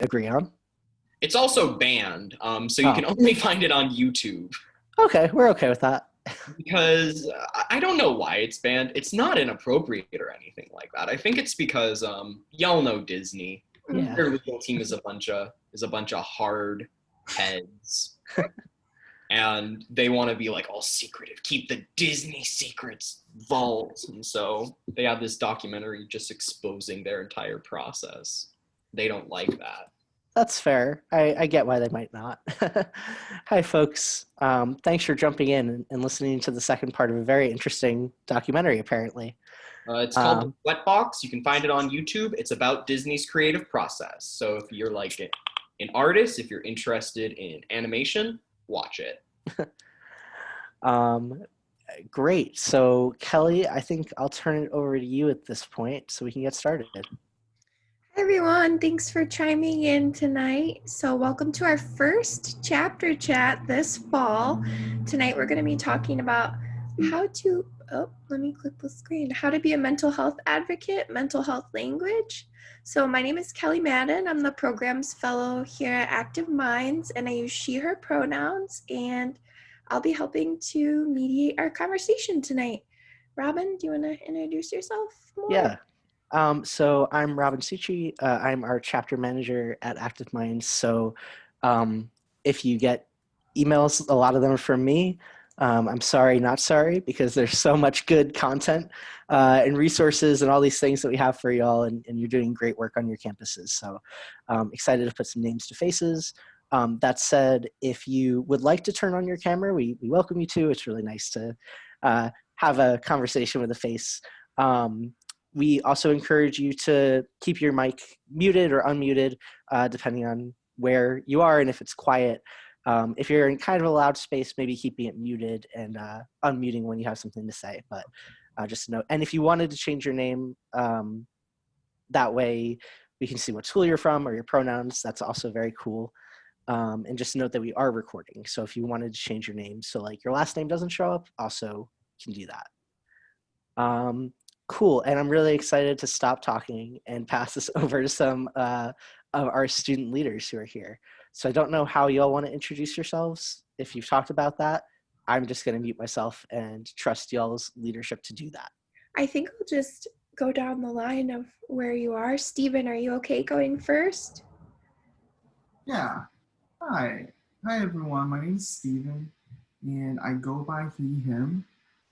agree on. It's also banned, so you Oh, can only find it on YouTube. okay, we're okay with that. Because I don't know why it's banned. It's not inappropriate or anything like that. I think it's because y'all know Disney. Yeah. Their legal team is a bunch of hard heads, and they want to be like all secretive, keep the Disney secrets vault, and so they have this documentary just exposing their entire process. They don't like that. That's fair. I get why they might not. Hi, folks. Thanks for jumping in and listening to the second part of a very interesting documentary, apparently. It's called Um, The Sweatbox. You can find it on YouTube. It's about Disney's creative process. So if you're like an artist, if you're interested in animation, watch it. um, great. So, Kelly, I think I'll turn it over to you at this point so we can get started. Hi everyone, thanks for chiming in tonight. So welcome to our first chapter chat this fall. Tonight we're going to be talking about how to be a mental health advocate, mental health language. So my name is Kelly Madden. I'm the programs fellow here at Active Minds, and I use she, her pronouns, and I'll be helping to mediate our conversation tonight. Robin, do you want to introduce yourself more? Yeah. So I'm Robin Succi. I'm our chapter manager at Active Minds. So if you get emails, a lot of them are from me. I'm sorry, not sorry, because there's so much good content and resources and all these things that we have for y'all, and you're doing great work on your campuses. So excited to put some names to faces. That said, if you would like to turn on your camera, we welcome you to. It's really nice to have a conversation with a face. We also encourage you to keep your mic muted or unmuted, depending on where you are and if it's quiet. If you're in kind of a loud space, maybe keeping it muted and unmuting when you have something to say. But just note, and if you wanted to change your name, that way we can see what school you're from or your pronouns. That's also very cool. And just note that we are recording. So if you wanted to change your name, so like your last name doesn't show up, also can do that. Cool, and I'm really excited to stop talking and pass this over to some of our student leaders who are here. So I don't know how y'all want to introduce yourselves. If you've talked about that, I'm just going to mute myself and trust y'all's leadership to do that. I think we'll just go down the line of where you are. Stephen, are you okay going first? Yeah. Hi. Hi, everyone. My name is Steven, and I go by he, him.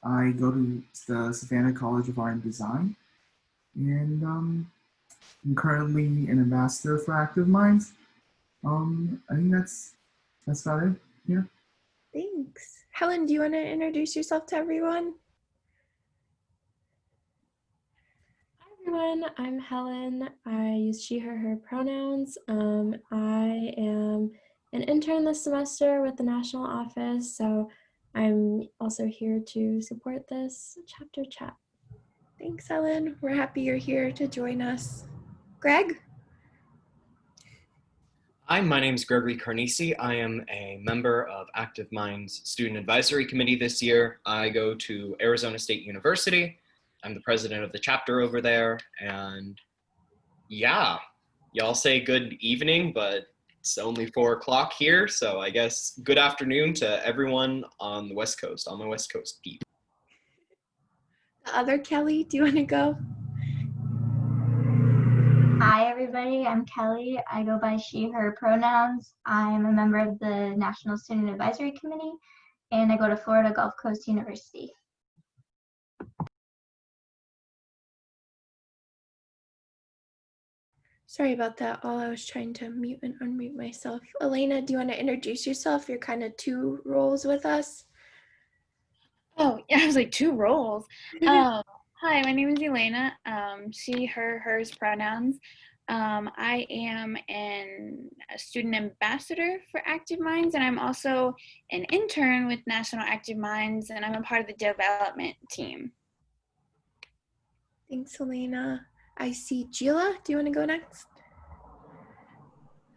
I go to the Savannah College of Art and Design, and I'm currently an ambassador for Active Minds. I think that's about it. Yeah. Thanks. Helen, do you want to introduce yourself to everyone? Hi everyone, I'm Helen. I use she, her pronouns. I am an intern this semester with the national office, so I'm also here to support this chapter chat. Thanks, Helen. We're happy you're here to join us. Greg? Hi, my name is Gregory Carnesi. I am a member of Active Minds Student Advisory Committee this year. I go to Arizona State University. I'm the president of the chapter over there. And yeah, y'all say good evening, but it's only 4 o'clock here. So I guess good afternoon to everyone on the West Coast, on my West Coast people. The other Kelly, do you want to go? Hi everybody, I'm Kelly. I go by she, her pronouns. I'm a member of the National Student Advisory Committee, and I go to Florida Gulf Coast University. Sorry about that. All I was trying to mute and unmute myself. Elena, do you want to introduce yourself? You're kind of two roles with us. Oh, yeah, I was like, two roles. Hi, my name is Elena. She, her, hers pronouns. I am a student ambassador for Active Minds, and I'm also an intern with National Active Minds, and I'm a part of the development team. Thanks, Elena. I see Gila. Do you want to go next?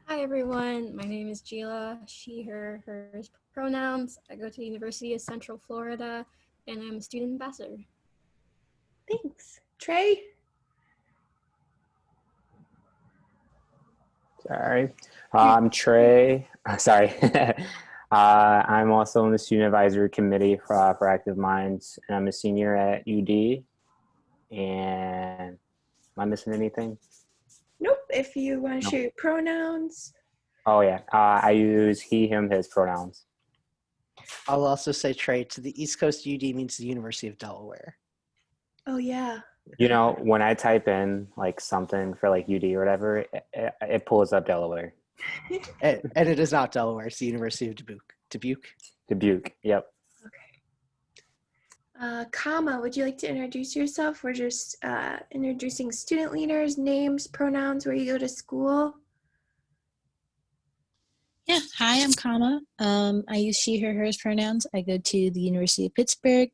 Hi everyone, my name is Gila, she, her, hers pronouns. I go to the University of Central Florida, and I'm a student ambassador. Thanks. Trey? All right. I'm Trey. Sorry. I'm also on the student advisory committee for Active Minds, and I'm a senior at UD. And am I missing anything? Nope. If you want to share your pronouns. Oh yeah. I use he, him, his pronouns. I'll also say, Trey, to the East Coast, UD means the University of Delaware. Oh, yeah. You know, when I type in like something for like UD or whatever, it pulls up Delaware. And it is not Delaware. It's the University of Dubuque. Dubuque. Yep. Kama, would you like to introduce yourself? We're just introducing student leaders, names, pronouns, where you go to school. Yeah, hi, I'm Kama. I use she, her, hers pronouns. I go to the University of Pittsburgh.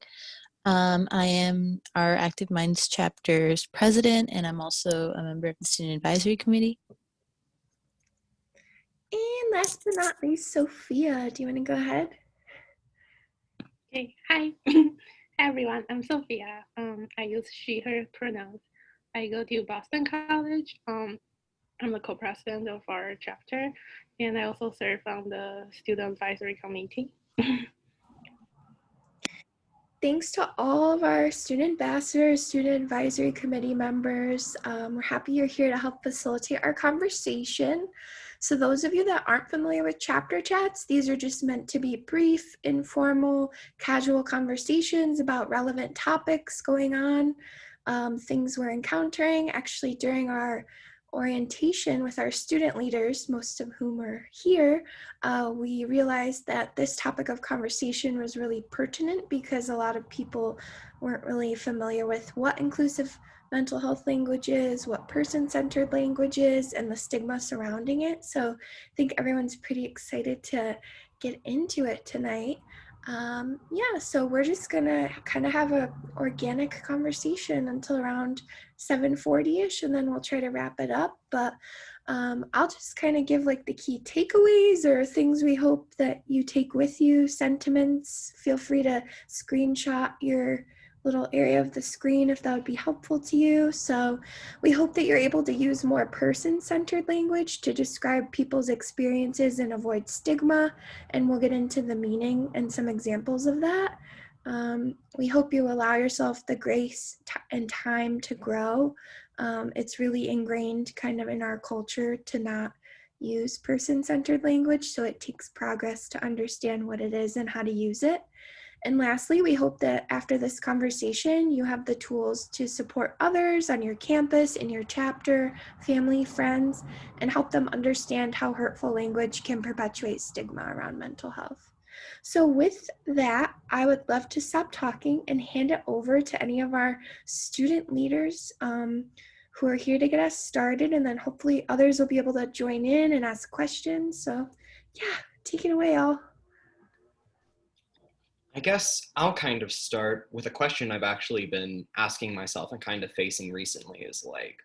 I am our Active Minds chapter's president, and I'm also a member of the Student Advisory Committee. And last but not least, Sophia. Do you want to go ahead? Okay, hi. Hi everyone, I'm Sophia. I use she, her pronouns. I go to Boston College. I'm the co-president of our chapter, and I also serve on the Student Advisory Committee. Thanks to all of our student ambassadors, student advisory committee members. We're happy you're here to help facilitate our conversation. So those of you that aren't familiar with chapter chats, these are just meant to be brief, informal, casual conversations about relevant topics going on, things we're encountering. Actually, during our orientation with our student leaders, most of whom are here, we realized that this topic of conversation was really pertinent because a lot of people weren't really familiar with what inclusive mental health language is, what person-centered language is, and the stigma surrounding it. So I think everyone's pretty excited to get into it tonight. Yeah, so we're just gonna kind of have a organic conversation until around 7:40ish, and then we'll try to wrap it up. But I'll just kind of give like the key takeaways or things we hope that you take with you, sentiments. Feel free to screenshot your little area of the screen if that would be helpful to you. So we hope that you're able to use more person-centered language to describe people's experiences and avoid stigma, and we'll get into the meaning and some examples of that. We hope you allow yourself the grace and time to grow. It's really ingrained kind of in our culture to not use person-centered language, so it takes progress to understand what it is and how to use it. And lastly, we hope that after this conversation, you have the tools to support others on your campus, in your chapter, family, friends, and help them understand how hurtful language can perpetuate stigma around mental health. So with that, I would love to stop talking and hand it over to any of our student leaders who are here to get us started, and then hopefully others will be able to join in and ask questions. So yeah, take it away, all. I guess I'll kind of start with a question I've actually been asking myself and kind of facing recently is like,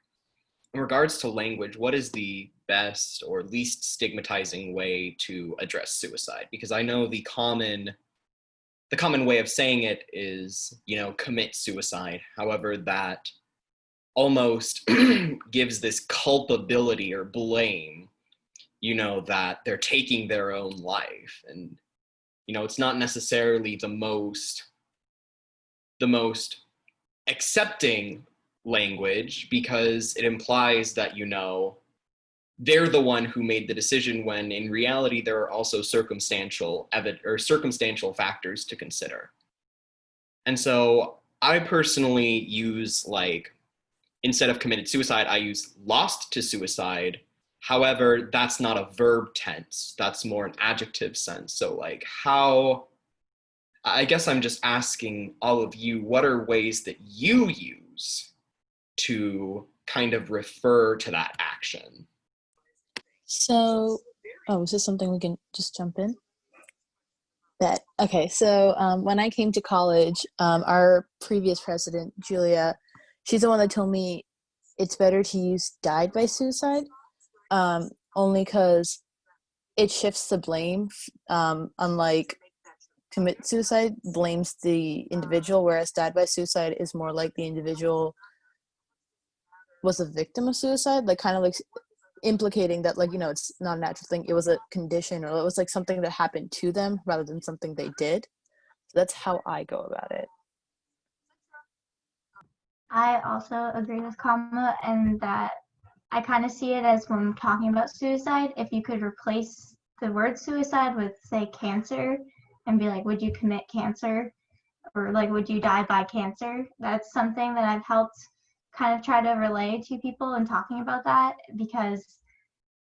in regards to language, what is the best or least stigmatizing way to address suicide? Because I know the common way of saying it is, commit suicide. However, that almost gives this culpability or blame, that they're taking their own life. And it's not necessarily the most accepting language, because it implies that, they're the one who made the decision, when in reality, there are also circumstantial factors to consider. And so I personally use, instead of committed suicide, I use lost to suicide. However, that's not a verb tense. That's more an adjective sense. So I guess I'm just asking all of you, what are ways that you use to kind of refer to that action? So, is this something we can just jump in? Okay, so when I came to college, our previous president, Julia, she's the one that told me it's better to use died by suicide. Only because it shifts the blame, unlike commit suicide blames the individual, whereas died by suicide is more like the individual was a victim of suicide, like kind of like implicating that, like, it's not a natural thing. It was a condition, or it was like something that happened to them rather than something they did. So that's how I go about it. I also agree with Kama, and that I kind of see it as when talking about suicide, if you could replace the word suicide with, say, cancer, and be like, would you commit cancer? Or like, would you die by cancer? That's something that I've helped kind of try to relay to people in talking about that, because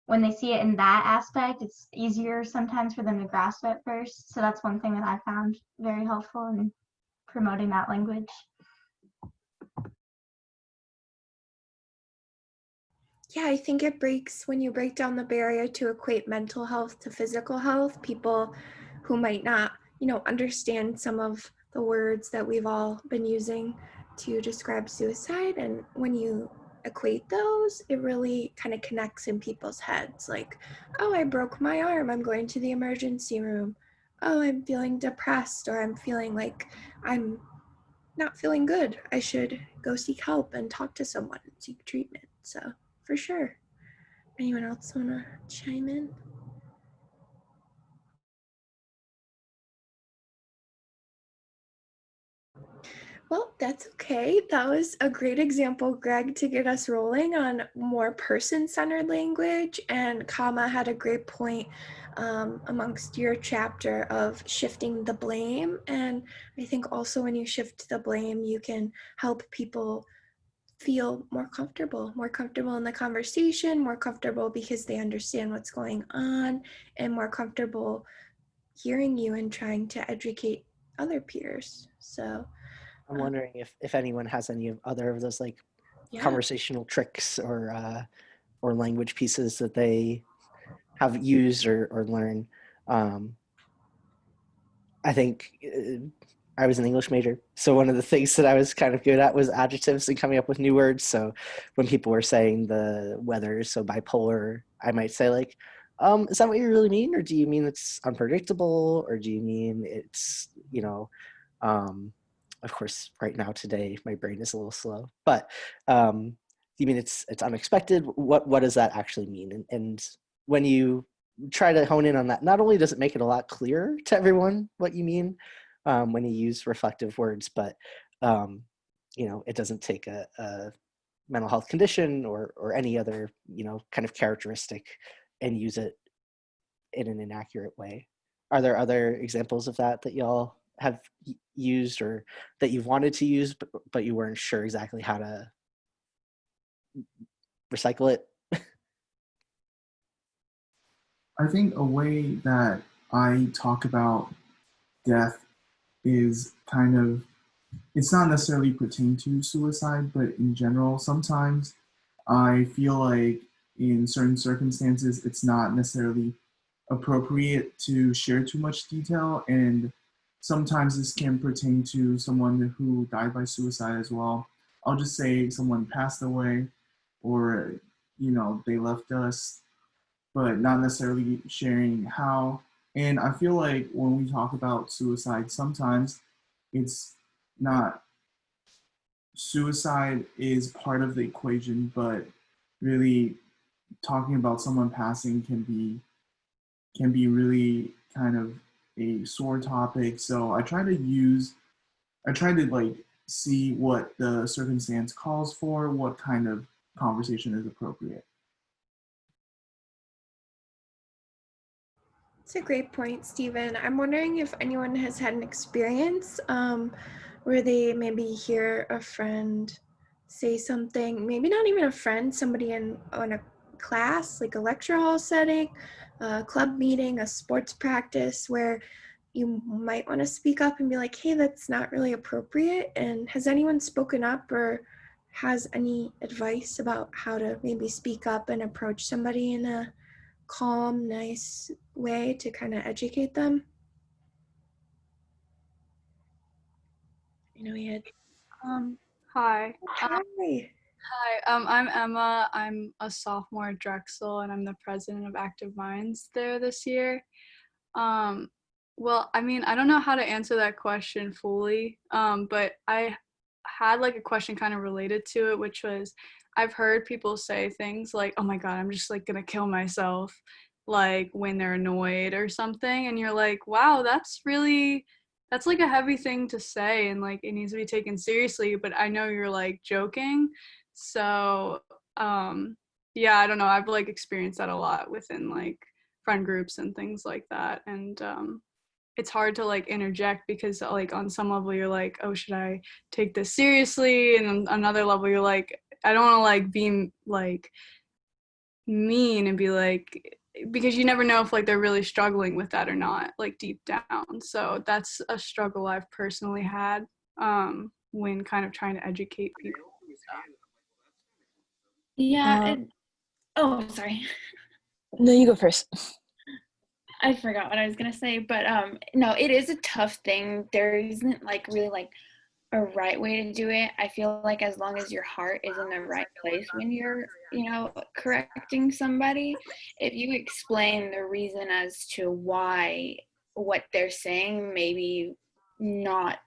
when they see it in that aspect, it's easier sometimes for them to grasp at first. So that's one thing that I found very helpful in promoting that language. Yeah, I think it breaks when you break down the barrier to equate mental health to physical health. People who might not, understand some of the words that we've all been using to describe suicide. And when you equate those, it really kind of connects in people's heads. Like, oh, I broke my arm, I'm going to the emergency room. Oh, I'm feeling depressed, or I'm feeling like I'm not feeling good. I should go seek help and talk to someone and seek treatment. So, for sure. Anyone else want to chime in? Well, that's okay. That was a great example, Greg, to get us rolling on more person-centered language. And Kama had a great point amongst your chapter of shifting the blame. And I think also when you shift the blame, you can help people feel more comfortable in the conversation, more comfortable because they understand what's going on, and more comfortable hearing you and trying to educate other peers. So I'm wondering if anyone has any of other of those like yeah. conversational tricks or language pieces that they have used or learned. I think I was an English major, so one of the things that I was kind of good at was adjectives and coming up with new words. So when people were saying the weather is so bipolar, I might say like, is that what you really mean? Or do you mean it's unpredictable? Or do you mean it's, of course, right now today, my brain is a little slow, but do you mean it's unexpected? What does that actually mean? And when you try to hone in on that, not only does it make it a lot clearer to everyone what you mean when you use reflective words, but it doesn't take a mental health condition or any other kind of characteristic and use it in an inaccurate way. Are there other examples of that y'all have used or that you've wanted to use but you weren't sure exactly how to recycle it? I think a way that I talk about death is kind of, it's not necessarily pertain to suicide, but in general, sometimes I feel like in certain circumstances, it's not necessarily appropriate to share too much detail. And sometimes this can pertain to someone who died by suicide as well. I'll just say someone passed away or, they left us, but not necessarily sharing how. And I feel like when we talk about suicide, sometimes it's not, suicide is part of the equation, but really talking about someone passing can be really kind of a sore topic. So I try to like see what the circumstance calls for, what kind of conversation is appropriate. It's a great point, Stephen. I'm wondering if anyone has had an experience where they maybe hear a friend say something, maybe not even a friend, somebody in a class, like a lecture hall setting, a club meeting, a sports practice, where you might want to speak up and be like, hey, that's not really appropriate. And has anyone spoken up or has any advice about how to maybe speak up and approach somebody in a calm, nice way to kind of educate them? We had. Hi. Hi. Hi, I'm Emma. I'm a sophomore at Drexel, and I'm the president of Active Minds there this year. Well, I mean, I don't know how to answer that question fully, but had like a question kind of related to it, which was, I've heard people say things like, oh my God, I'm just like gonna kill myself, like when they're annoyed or something. And you're like, wow, that's like a heavy thing to say, and like it needs to be taken seriously, but I know you're like joking. So yeah, I don't know. I've like experienced that a lot within like friend groups and things like that. And it's hard to like interject because like on some level you're like, oh, should I take this seriously? And on another level you're like, I don't want to like be like mean and be like, because you never know if like they're really struggling with that or not, like deep down. So that's a struggle I've personally had when kind of trying to educate people. Yeah. Oh, sorry. No, you go first. I forgot what I was gonna say, but no, it is a tough thing. There isn't like really like a right way to do it. I feel like as long as your heart is in the right place when you're, correcting somebody, if you explain the reason as to why what they're saying maybe not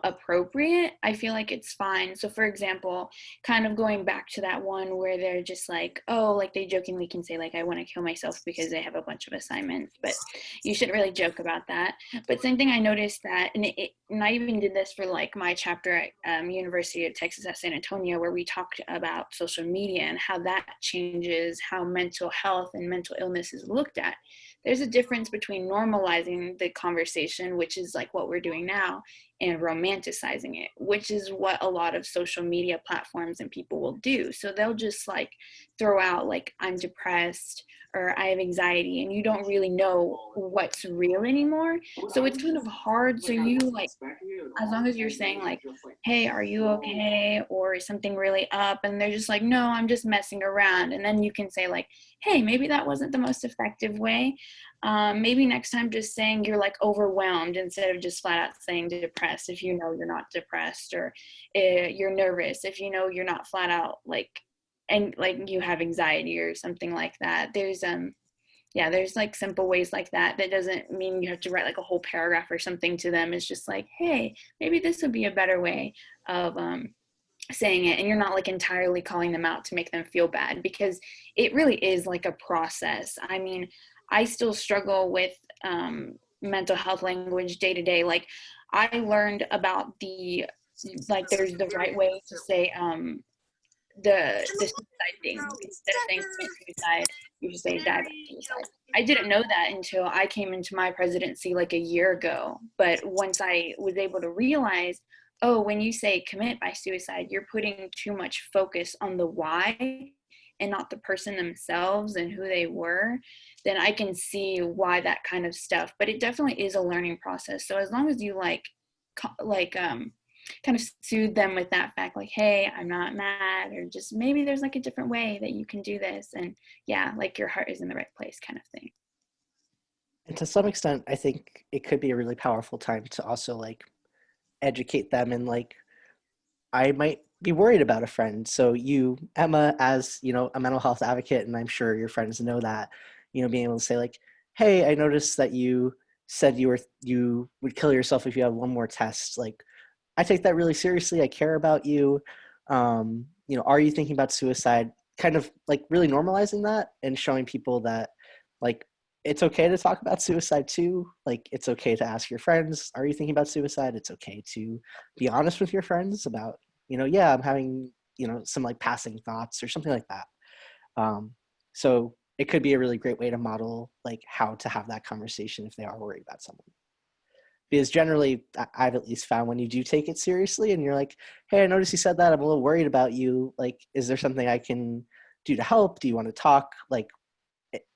appropriate, I feel like it's fine. So for example, kind of going back to that one where they're just like, oh, like they jokingly can say like, I want to kill myself because they have a bunch of assignments, but you shouldn't really joke about that. But same thing, I noticed that, and I even did this for like my chapter at University of Texas at San Antonio, where we talked about social media and how that changes how mental health and mental illness is looked at. There's a difference between normalizing the conversation, which is like what we're doing now, and romanticizing it, which is what a lot of social media platforms and people will do. So they'll just like throw out like, I'm depressed or I have anxiety, and you don't really know what's real anymore. So it's kind of hard. So you like, as long as you're saying like, hey, are you okay? Or is something really up? And they're just like, no, I'm just messing around. And then you can say like, hey, maybe that wasn't the most effective way. Maybe next time just saying you're like overwhelmed instead of just flat out saying depressed if you know you're not depressed, or you're nervous if you know you're not flat out like, and like you have anxiety or something like that. There's like simple ways like that. That doesn't mean you have to write like a whole paragraph or something to them. It's just like, hey, maybe this would be a better way of saying it, and you're not like entirely calling them out to make them feel bad, because it really is like a process. I mean, I still struggle with mental health language day to day. Like I learned about there's the right way to say the suicide thing. Instead of saying commit suicide, you should say die by suicide. I didn't know that until I came into my presidency like a year ago. But once I was able to realize, oh, when you say commit by suicide, you're putting too much focus on the why and not the person themselves and who they were, then I can see why that kind of stuff. But it definitely is a learning process. So as long as you kind of soothe them with that fact, like, hey, I'm not mad, or just maybe there's like a different way that you can do this, and yeah, like your heart is in the right place kind of thing. And to some extent, I think it could be a really powerful time to also like educate them, and like, I might be worried about a friend. So you, Emma, as a mental health advocate, and I'm sure your friends know that, being able to say like, hey, I noticed that you said you would kill yourself if you had one more test. Like, I take that really seriously. I care about you. Are you thinking about suicide? Kind of like really normalizing that and showing people that like it's okay to talk about suicide too. Like it's okay to ask your friends, are you thinking about suicide? It's okay to be honest with your friends about, yeah, I'm having, some like passing thoughts or something like that. So it could be a really great way to model like how to have that conversation if they are worried about someone. Because generally, I've at least found when you do take it seriously and you're like, hey, I noticed you said that, I'm a little worried about you. Like, is there something I can do to help? Do you want to talk? Like,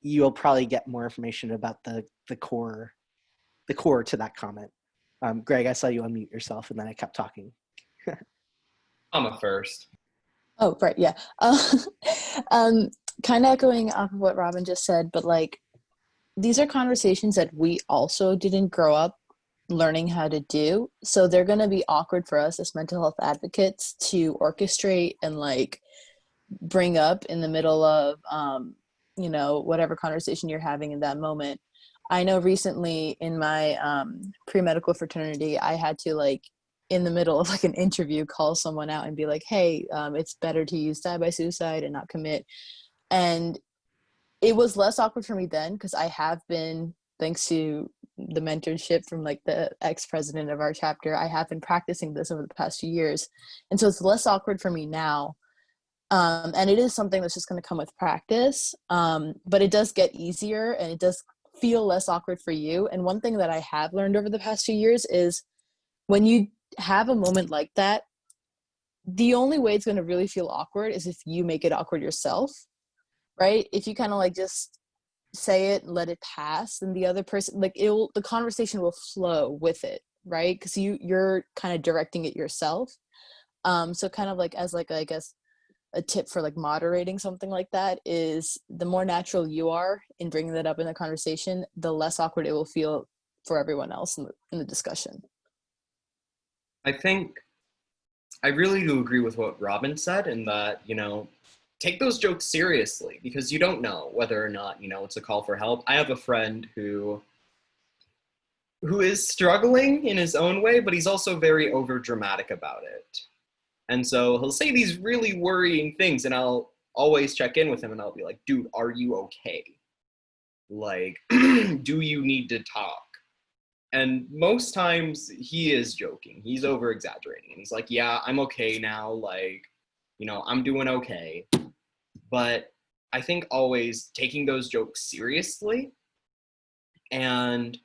you'll probably get more information about the core to that comment. Greg, I saw you unmute yourself and then I kept talking. I'm a first. Oh, right, yeah. Kind of echoing off of what Robin just said, but like, these are conversations that we also didn't grow up learning how to do. So they're going to be awkward for us as mental health advocates to orchestrate and like bring up in the middle of, whatever conversation you're having in that moment. I know recently in my pre-medical fraternity, I had to like in the middle of like an interview call someone out and be like, hey, it's better to use die by suicide and not commit. And it was less awkward for me then because I have been, thanks to the mentorship from like the ex-president of our chapter, I have been practicing this over the past few years. And so it's less awkward for me now. And it is something that's just going to come with practice. But it does get easier and it does feel less awkward for you. And one thing that I have learned over the past few years is when you have a moment like that, the only way it's going to really feel awkward is if you make it awkward yourself, right? If you kind of like just say it, let it pass, then the other person, like the conversation will flow with it, right? Because you're kind of directing it yourself. So kind of like as like, I guess, a tip for like moderating something like that is the more natural you are in bringing that up in the conversation, the less awkward it will feel for everyone else in the discussion. I think I really do agree with what Robin said in that, take those jokes seriously because you don't know whether or not, it's a call for help. I have a friend who is struggling in his own way, but he's also very over dramatic about it. And so he'll say these really worrying things and I'll always check in with him and I'll be like, dude, are you okay? Like, do you need to talk? And most times he is joking. He's over exaggerating. And he's like, yeah, I'm okay now. Like, I'm doing okay. But I think always taking those jokes seriously and,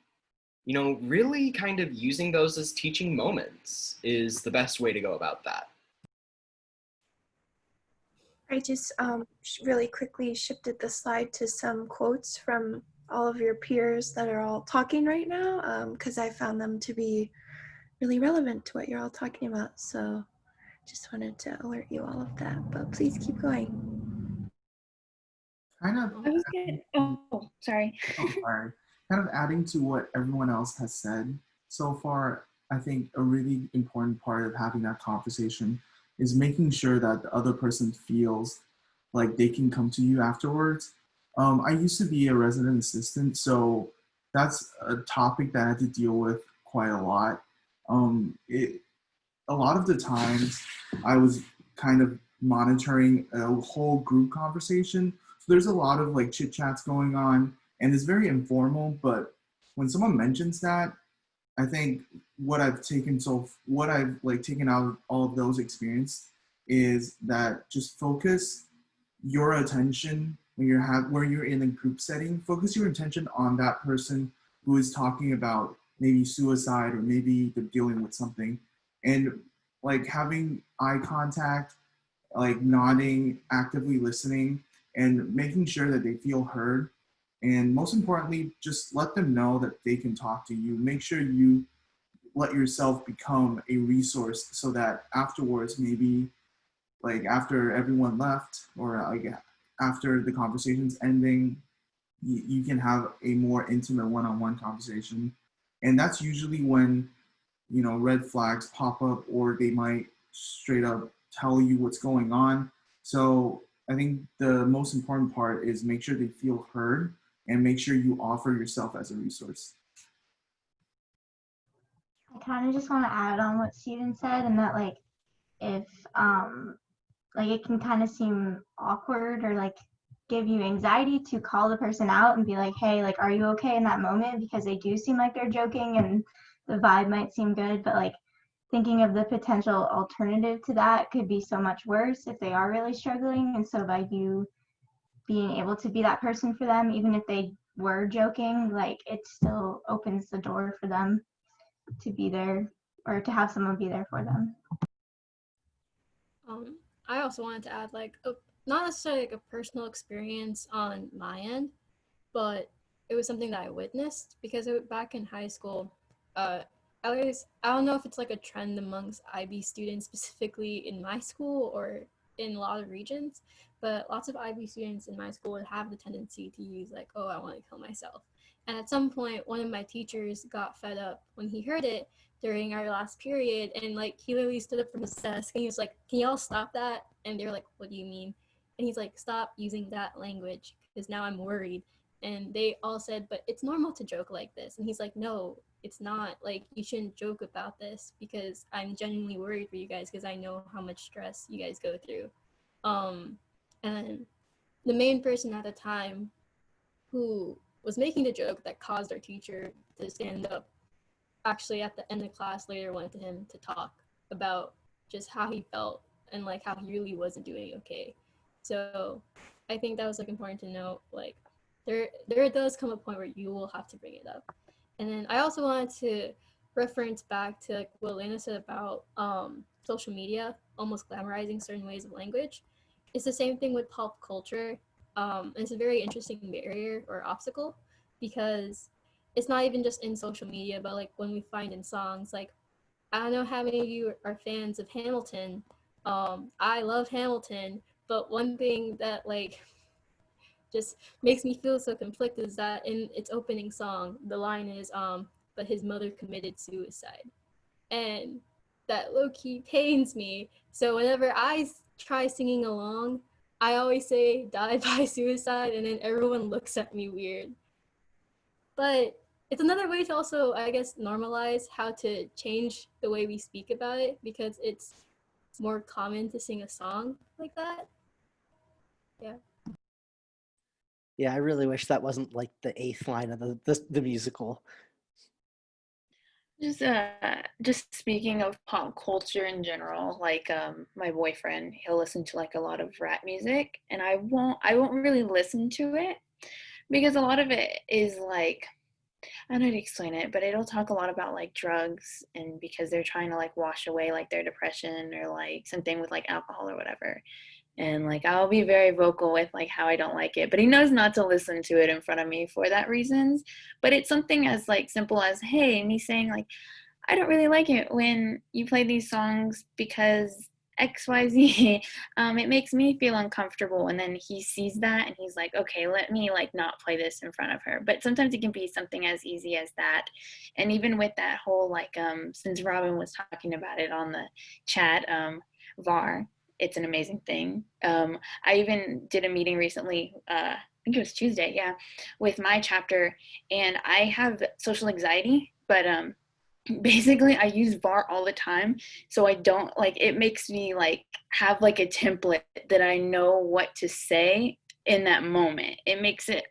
really kind of using those as teaching moments is the best way to go about that. I just really quickly shifted the slide to some quotes from all of your peers that are all talking right now because I found them to be really relevant to what you're all talking about. So just wanted to alert you all of that, but please keep going. Kind of. I was getting, sorry. Sorry. Kind of adding to what everyone else has said so far, I think a really important part of having that conversation is making sure that the other person feels like they can come to you afterwards. I used to be a resident assistant, so that's a topic that I had to deal with quite a lot. A lot of the times I was kind of monitoring a whole group conversation. So there's a lot of like chit chats going on and it's very informal, but when someone mentions that, I think what I've taken taken out of all of those experience is that just focus your attention when you're in a group setting, focus your attention on that person who is talking about maybe suicide or maybe they're dealing with something, and like having eye contact, like nodding, actively listening, and making sure that they feel heard. And most importantly, just let them know that they can talk to you. Make sure you let yourself become a resource so that afterwards, maybe like after everyone left or like after the conversation's ending, you can have a more intimate one-on-one conversation. And that's usually when, red flags pop up or they might straight up tell you what's going on. So I think the most important part is make sure they feel heard and make sure you offer yourself as a resource. I kind of just want to add on what Steven said, and that like if like it can kind of seem awkward or like give you anxiety to call the person out and be like, hey, like, are you okay in that moment? Because they do seem like they're joking and the vibe might seem good, but like thinking of the potential alternative to that could be so much worse if they are really struggling. And so by you being able to be that person for them, even if they were joking, like it still opens the door for them to be there or to have someone be there for them. I also wanted to add not necessarily like a personal experience on my end, but it was something that I witnessed because back in high school, I don't know if it's like a trend amongst IB students specifically in my school or in a lot of regions, but lots of IB students in my school would have the tendency to use like, oh, I want to kill myself. And at some point, one of my teachers got fed up when he heard it during our last period, and like he literally stood up from his desk and he was like, can y'all stop that? And they were like, what do you mean? And he's like, stop using that language because now I'm worried. And they all said, but it's normal to joke like this. And he's like, no, it's not like you shouldn't joke about this because I'm genuinely worried for you guys because I know how much stress you guys go through. And the main person at the time who was making the joke that caused our teacher to stand up actually at the end of class later went to him to talk about just how he felt and like how he really wasn't doing okay. So I think that was like important to note. Like there does come a point where you will have to bring it up. And then I also wanted to reference back to like what Elena said about social media almost glamorizing certain ways of language. It's the same thing with pop culture. It's a very interesting barrier or obstacle because it's not even just in social media, but like when we find in songs, like I don't know how many of you are fans of Hamilton. I love Hamilton, but one thing that like just makes me feel so conflicted is that in its opening song, the line is but his mother committed suicide. And that low key pains me. So whenever I try singing along, I always say died by suicide and then everyone looks at me weird. But it's another way to also, I guess, normalize how to change the way we speak about it because it's more common to sing a song like that. Yeah. Yeah, I really wish that wasn't like the eighth line of the musical. Just speaking of pop culture in general, like my boyfriend, he'll listen to like a lot of rap music, and I won't really listen to it because a lot of it is like, I don't know how to explain it, but it'll talk a lot about like drugs and because they're trying to like wash away like their depression or like something with like alcohol or whatever. And like I'll be very vocal with like how I don't like it, but he knows not to listen to it in front of me for that reasons. But it's something as like simple as, hey, me saying like, I don't really like it when you play these songs because XYZ, it makes me feel uncomfortable. And then he sees that and he's like, okay, let me like not play this in front of her. But sometimes it can be something as easy as that. And even with that whole like, since Robin was talking about it on the chat, VAR, it's an amazing thing. I even did a meeting recently, I think it was Tuesday, yeah, with my chapter, and I have social anxiety, but basically I use VAR all the time, so I don't like, it makes me like have like a template that I know what to say in that moment. It makes it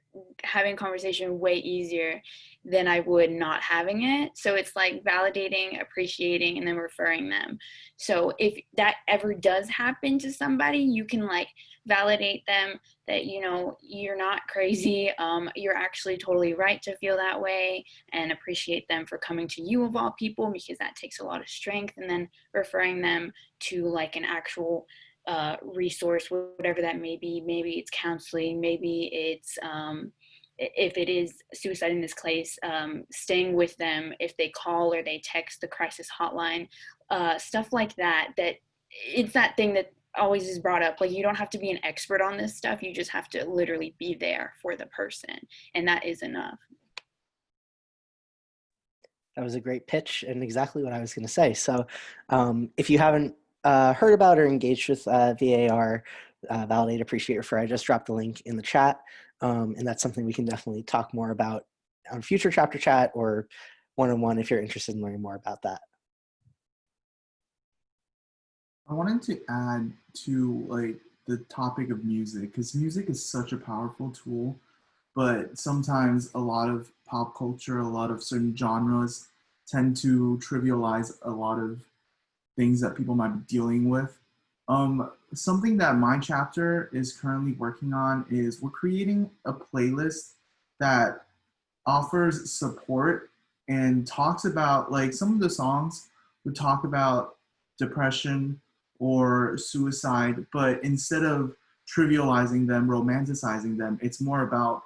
having conversation way easier than I would not having it. So it's like validating, appreciating, and then referring them. So if that ever does happen to somebody, you can like validate them that, you know, you're not crazy. You're actually totally right to feel that way, and appreciate them for coming to you of all people, because that takes a lot of strength. And then referring them to like an actual resource, whatever that may be. Maybe it's counseling, maybe it's if it is suicide in this case, staying with them if they call or they text the crisis hotline, stuff like that. That it's that thing that always is brought up, like you don't have to be an expert on this stuff, you just have to literally be there for the person, and that is enough. That was a great pitch and exactly what I was going to say. So if you haven't heard about or engaged with VAR, Validate, Appreciate, Refer, I just dropped the link in the chat. And that's something we can definitely talk more about on future chapter chat or one-on-one if you're interested in learning more about that. I wanted to add to like the topic of music, because music is such a powerful tool, but sometimes a lot of pop culture, a lot of certain genres tend to trivialize a lot of things that people might be dealing with. Something that my chapter is currently working on is we're creating a playlist that offers support and talks about, like, some of the songs would talk about depression or suicide, but instead of trivializing them, romanticizing them, it's more about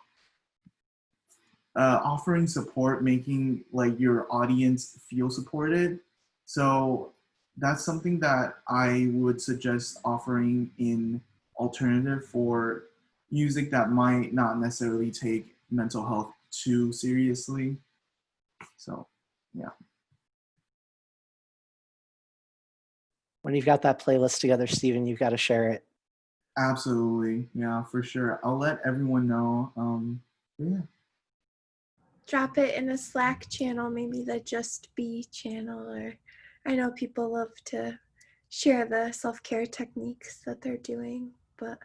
offering support, making like your audience feel supported. So that's something that I would suggest offering in alternative for music that might not necessarily take mental health too seriously. So yeah. When you've got that playlist together, Stephen, you've got to share it. Absolutely. Yeah, for sure. I'll let everyone know. Yeah. drop it in a Slack channel, maybe the Just Be channel, or I know people love to share the self-care techniques that they're doing, but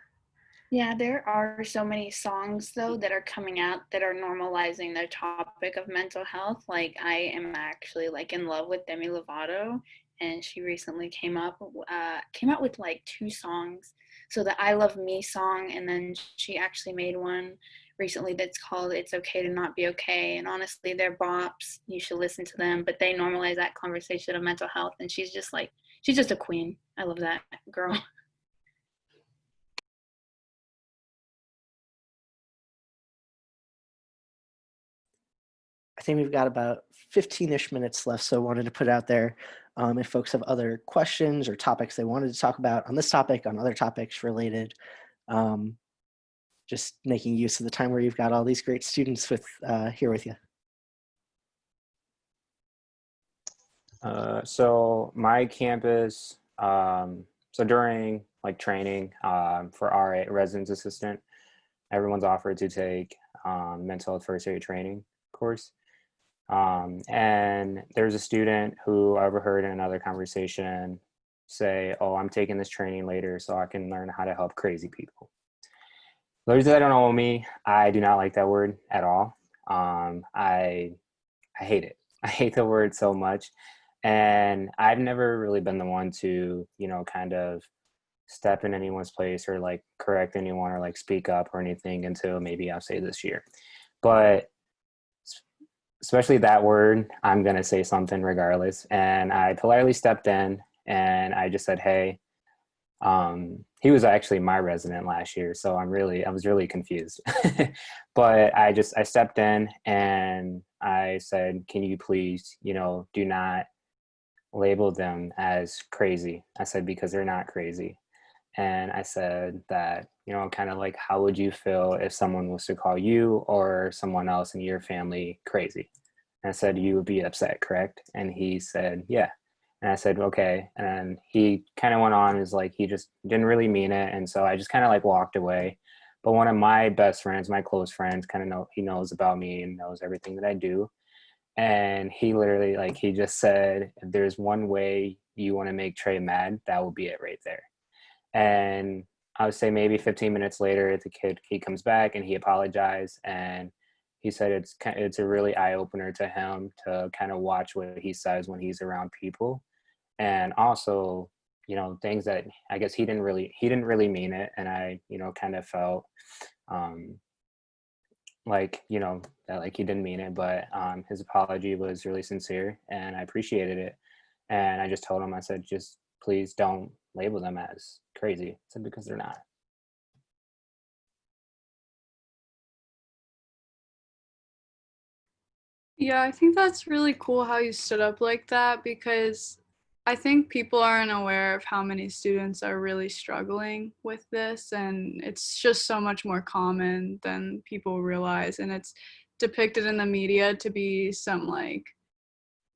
Yeah, there are so many songs though that are coming out that are normalizing the topic of mental health. Like I am actually like in love with Demi Lovato, and she recently came out with like two songs. So the I Love Me song, and then she actually made one recently that's called It's Okay to Not Be Okay. And honestly, they're bops. You should listen to them, but they normalize that conversation of mental health, and she's just a queen. I love that girl. I think we've got about 15-ish minutes left, so I wanted to put it out there if folks have other questions or topics they wanted to talk about on this topic, on other topics related, um, just making use of the time where you've got all these great students here with you. So my campus, so during like training for our residence assistant, everyone's offered to take mental health first aid training course. And there's a student who I overheard in another conversation say, "Oh, I'm taking this training later so I can learn how to help crazy people." Those that don't know me, I do not like that word at all. I hate it. I hate the word so much. And I've never really been the one to, kind of step in anyone's place or like correct anyone or like speak up or anything until maybe I'll say this year. But especially that word, I'm going to say something regardless. And I politely stepped in and I just said, "Hey," he was actually my resident last year, so I was really confused. But I stepped in and I said, "Can you please, do not label them as crazy." I said, because they're not crazy. And I said that, kind of like, how would you feel if someone was to call you or someone else in your family crazy? And I said, you would be upset, correct? And he said, yeah. And I said, okay. And he kind of went on, is like, he just didn't really mean it. And so I just kind of like walked away. But one of my best friends, my close friends, kind of he knows about me and knows everything that I do. And he literally, like, he just said, if there's one way you want to make Trey mad, that will be it right there. And I would say maybe 15 minutes later, he comes back and he apologized. And he said it's a really eye opener to him to kind of watch what he says when he's around people. And also, things that I guess he didn't really mean it. And I, kind of felt, like, that like he didn't mean it, but his apology was really sincere and I appreciated it. And I just told him, I said, just please don't label them as crazy. I said, because they're not. Yeah, I think that's really cool how you stood up like that, because I think people aren't aware of how many students are really struggling with this, and it's just so much more common than people realize, and it's depicted in the media to be some like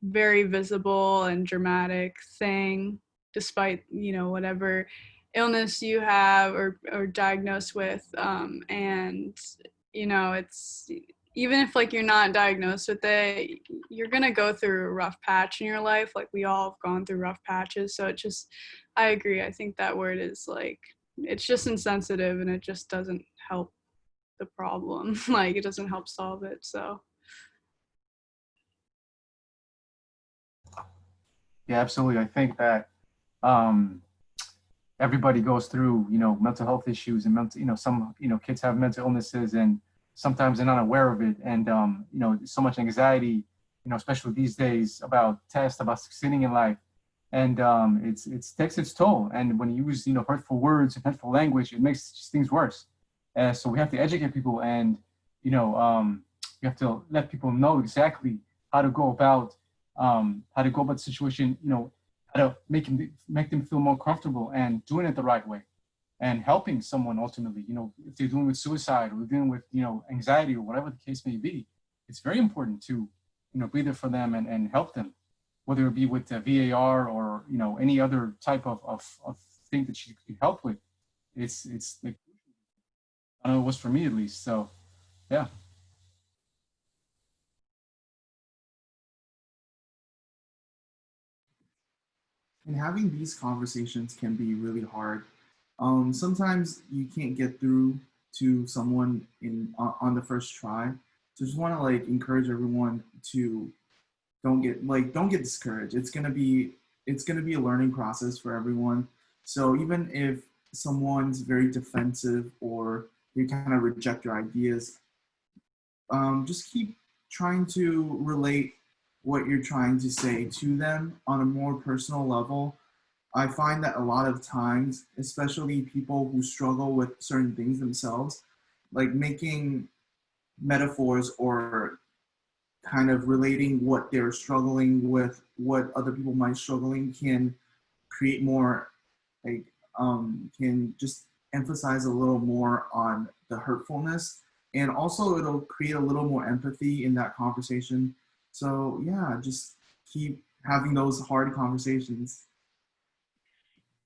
very visible and dramatic thing, despite whatever illness you have or diagnosed with, and it's, even if like you're not diagnosed with it, you're gonna go through a rough patch in your life. Like we all have gone through rough patches. So I agree. I think that word is like, it's just insensitive and it just doesn't help the problem. Like it doesn't help solve it. So Yeah, absolutely. I think that um, everybody goes through, mental health issues and some, kids have mental illnesses and sometimes they're not aware of it. And, so much anxiety, especially these days about tests, about succeeding in life. And it takes its toll. And when you use, hurtful words and hurtful language, it makes just things worse. So we have to educate people and, we have to let people know exactly how to go about the situation, how to make them feel more comfortable and doing it the right way and helping someone ultimately, if they're dealing with suicide or dealing with, anxiety or whatever the case may be. It's very important to, be there for them and help them, whether it be with the VAR or, any other type of thing that you can help with. It's like, I know it was for me at least. So, yeah. and having these conversations can be really hard. Sometimes you can't get through to someone on the first try. So just want to like encourage everyone to don't get discouraged. It's gonna be a learning process for everyone. So even if someone's very defensive or they kind of reject your ideas, just keep trying to relate what you're trying to say to them on a more personal level. I find that a lot of times, especially people who struggle with certain things themselves, like making metaphors or kind of relating what they're struggling with, what other people might struggling can create more like can just emphasize a little more on the hurtfulness, and also it'll create a little more empathy in that conversation. So yeah, just keep having those hard conversations.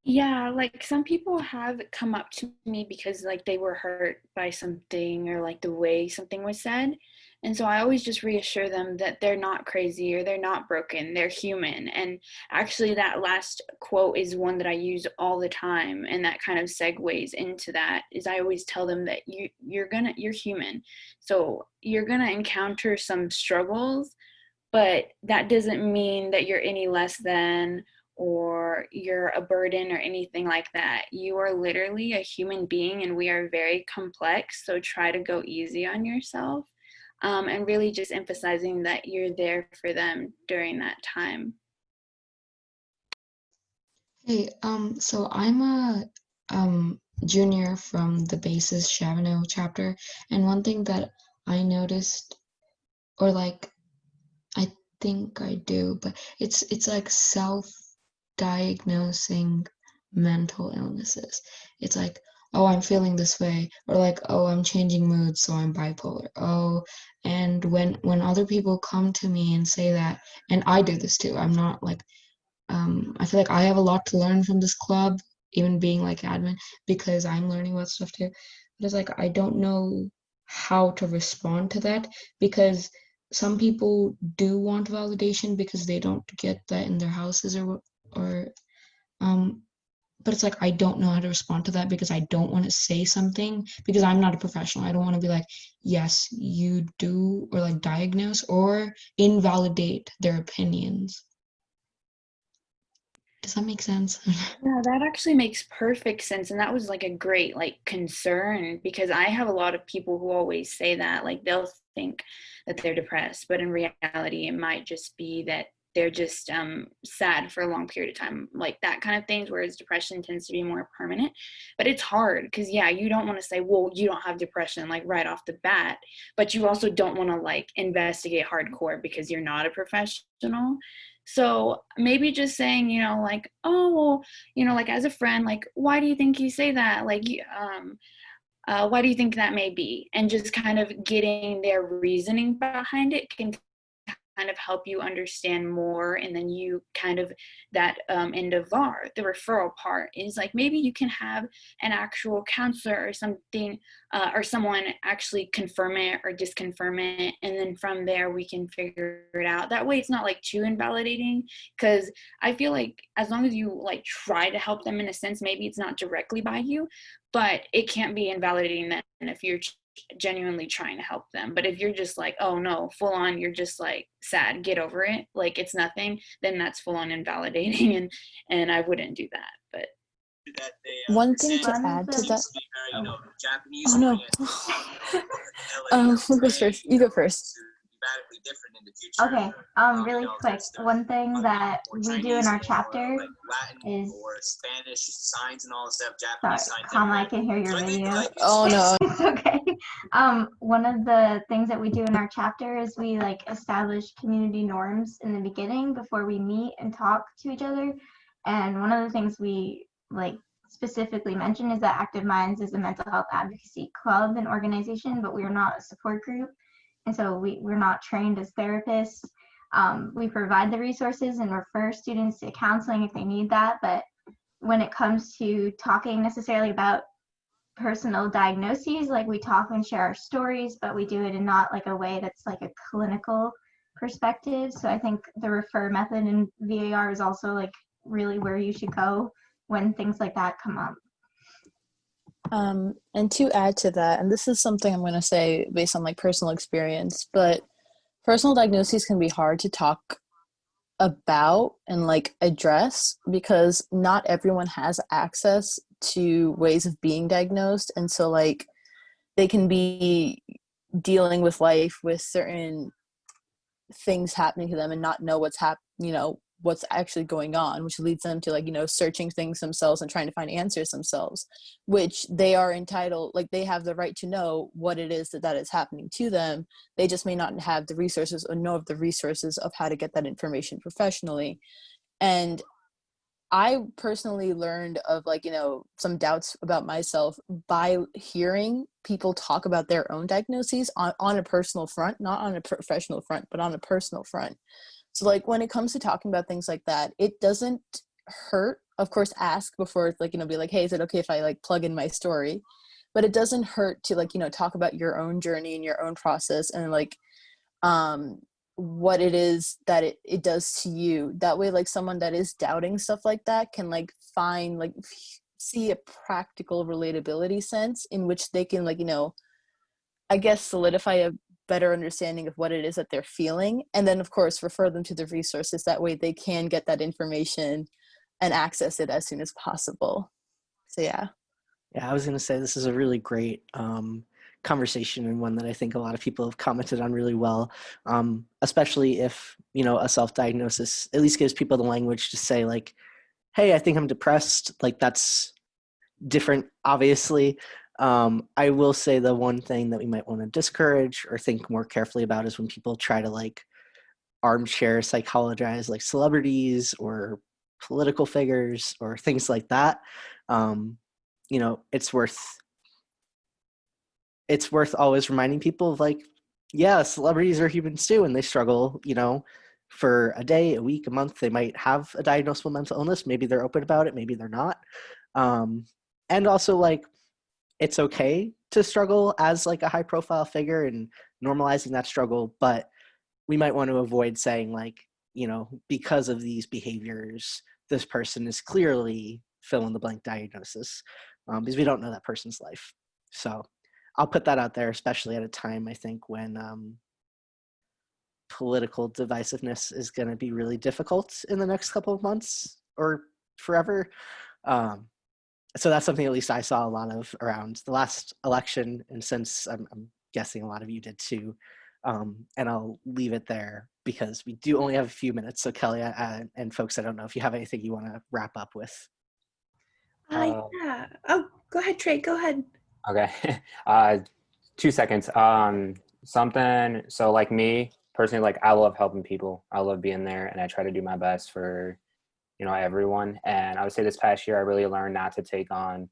Yeah, like some people have come up to me because like they were hurt by something or like the way something was said. And so I always just reassure them that they're not crazy or they're not broken, they're human. And actually that last quote is one that I use all the time, and that kind of segues into that is I always tell them that you're human. So you're going to encounter some struggles, but that doesn't mean that you're any less than or you're a burden or anything like that. You are literally a human being and we are very complex. So try to go easy on yourself, and really just emphasizing that you're there for them during that time. Hey, so I'm a junior from the Basis Chavano chapter, and one thing that I noticed, or like I think I do, but it's like self-diagnosing mental illnesses. It's like, oh, I'm feeling this way, or like, oh, I'm changing moods, so I'm bipolar. Oh, and when other people come to me and say that, and I do this too, I'm not like I feel like I have a lot to learn from this club, even being like admin, because I'm learning about stuff too. But it's like I don't know how to respond to that because some people do want validation because they don't get that in their houses or um but it's like I don't know how to respond to that because I don't want to say something because I'm not a professional. I don't want to be like, yes, you do, or like diagnose or invalidate their opinions. Does that make sense? Yeah, that actually makes perfect sense. And that was like a great like concern because I have a lot of people who always say that, like they'll think that they're depressed, but in reality, it might just be that they're just sad for a long period of time, like that kind of things, whereas depression tends to be more permanent. But it's hard because, yeah, you don't want to say, well, you don't have depression like right off the bat, but you also don't want to like investigate hardcore because you're not a professional. So maybe just saying, like, oh, well, like as a friend, like, why do you think you say that? Like, why do you think that may be? And just kind of getting their reasoning behind it can kind of help you understand more. And then you kind of that end of the referral part is like maybe you can have an actual counselor or something, or someone actually confirm it or disconfirm it, and then from there we can figure it out. That way it's not like too invalidating, because I feel like as long as you like try to help them in a sense, maybe it's not directly by you, but it can't be invalidating then if you're genuinely trying to help them. But if you're just like, oh no, full on, you're just like sad, get over it, like it's nothing, then that's full on invalidating, and I wouldn't do that. But one thing to add to that. Oh no. Who goes first? You go first. Okay, really quick. One thing that we do in our chapter is. Sorry, Kama, I can hear your video. Oh no. It's okay. One of the things that we do in our chapter is we like establish community norms in the beginning before we meet and talk to each other. And one of the things we like specifically mention is that Active Minds is a mental health advocacy club and organization, but we are not a support group. And so we're not trained as therapists. We provide the resources and refer students to counseling if they need that. But when it comes to talking necessarily about personal diagnoses, like we talk and share our stories, but we do it in not like a way that's like a clinical perspective. So I think the refer method in VAR is also like really where you should go when things like that come up. And to add to that, and this is something I'm going to say based on like personal experience, but personal diagnoses can be hard to talk about and like address because not everyone has access to ways of being diagnosed. And so like they can be dealing with life with certain things happening to them and not know what's actually going on, which leads them to like searching things themselves and trying to find answers themselves, which they are entitled, like they have the right to know what it is that is happening to them. They just may not have the resources or know of the resources of how to get that information professionally. And I personally learned of like some doubts about myself by hearing people talk about their own diagnoses on a personal front, not on a professional front, but on a personal front. So like when it comes to talking about things like that, it doesn't hurt. Of course, ask before it's like, be like, hey, is it okay if I like plug in my story? But it doesn't hurt to like, talk about your own journey and your own process and like what it is that it does to you. That way, like someone that is doubting stuff like that can like find like see a practical relatability sense in which they can like, I guess solidify a better understanding of what it is that they're feeling, and then of course refer them to the resources. That way they can get that information and access it as soon as possible. So yeah, I was going to say this is a really great conversation, and one that I think a lot of people have commented on really well, especially if a self-diagnosis at least gives people the language to say like, hey, I think I'm depressed. Like that's different, obviously. I will say the one thing that we might want to discourage or think more carefully about is when people try to like armchair psychologize like celebrities or political figures or things like that. It's worth always reminding people of like, yeah, celebrities are humans too, and they struggle, for a day, a week, a month. They might have a diagnosable mental illness. Maybe they're open about it, maybe they're not. And also like, it's okay to struggle as like a high profile figure and normalizing that struggle, but we might want to avoid saying like, because of these behaviors, this person is clearly fill in the blank diagnosis, because we don't know that person's life. So I'll put that out there, especially at a time, I think, when political divisiveness is going to be really difficult in the next couple of months or forever. So that's something at least I saw a lot of around the last election, and since I'm guessing a lot of you did too. And I'll leave it there because we do only have a few minutes. So Kelly and folks, I don't know if you have anything you want to wrap up with. Yeah. Oh, go ahead, Trey. Go ahead. Okay. 2 seconds. So like me personally, like I love helping people. I love being there, and I try to do my best for everyone. And I would say this past year I really learned not to take on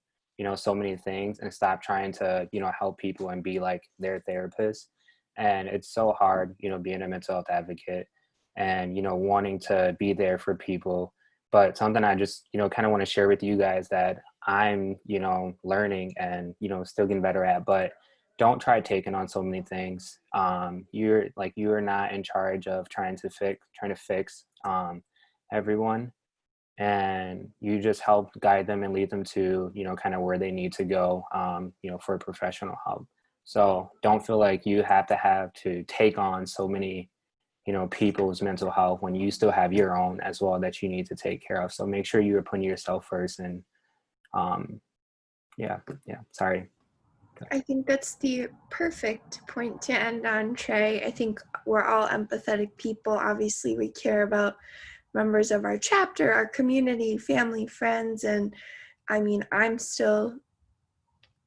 so many things and stop trying to help people and be like their therapist. And it's so hard being a mental health advocate and wanting to be there for people. But something I just kind of want to share with you guys that I'm learning and still getting better at, but don't try taking on so many things. You are not in charge of trying to fix everyone, and you just help guide them and lead them to kind of where they need to go for professional help. So don't feel like you have to take on so many people's mental health when you still have your own as well that you need to take care of. So make sure you are putting yourself first. And sorry. I think that's the perfect point to end on, Trey. I think we're all empathetic people. Obviously, we care about members of our chapter, our community, family, friends, and I mean, I'm still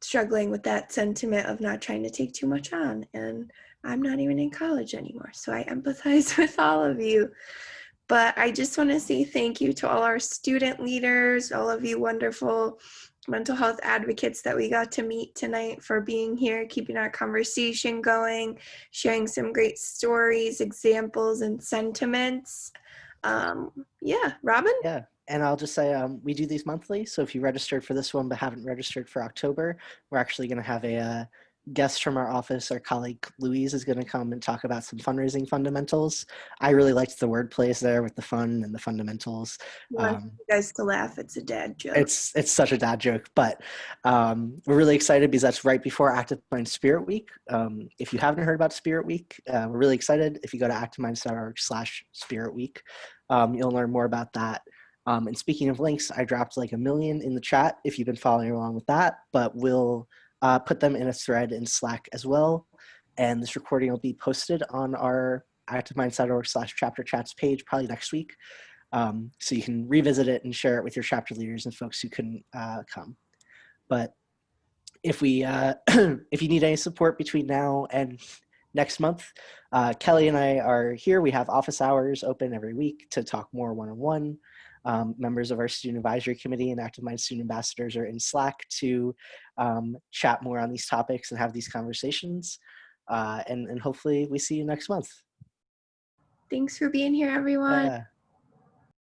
struggling with that sentiment of not trying to take too much on, and I'm not even in college anymore, so I empathize with all of you. But I just want to say thank you to all our student leaders, all of you wonderful mental health advocates that we got to meet tonight, for being here, keeping our conversation going, sharing some great stories, examples, and sentiments. Robin? Yeah, and I'll just say we do these monthly. So if you registered for this one but haven't registered for October, we're actually going to have a guest from our office, our colleague Louise, is going to come and talk about some fundraising fundamentals. I really liked the word plays there with the fun and the fundamentals. I want you guys to laugh. It's a dad joke. It's such a dad joke, but we're really excited because that's right before Active Minds Spirit Week. If you haven't heard about Spirit Week, we're really excited. If you go to activeminds.org/Spirit Week, you'll learn more about that. And speaking of links, I dropped like 1 million in the chat if you've been following along with that, but we'll put them in a thread in Slack as well. And this recording will be posted on our activeminds.org/chapter chats page probably next week. So you can revisit it and share it with your chapter leaders and folks who couldn't come. But if we, if you need any support between now and next month, Kelly and I are here. We have office hours open every week to talk more one-on-one. Members of our student advisory committee and Active Minds student ambassadors are in Slack to chat more on these topics and have these conversations. And hopefully we see you next month. Thanks for being here, everyone. Yeah.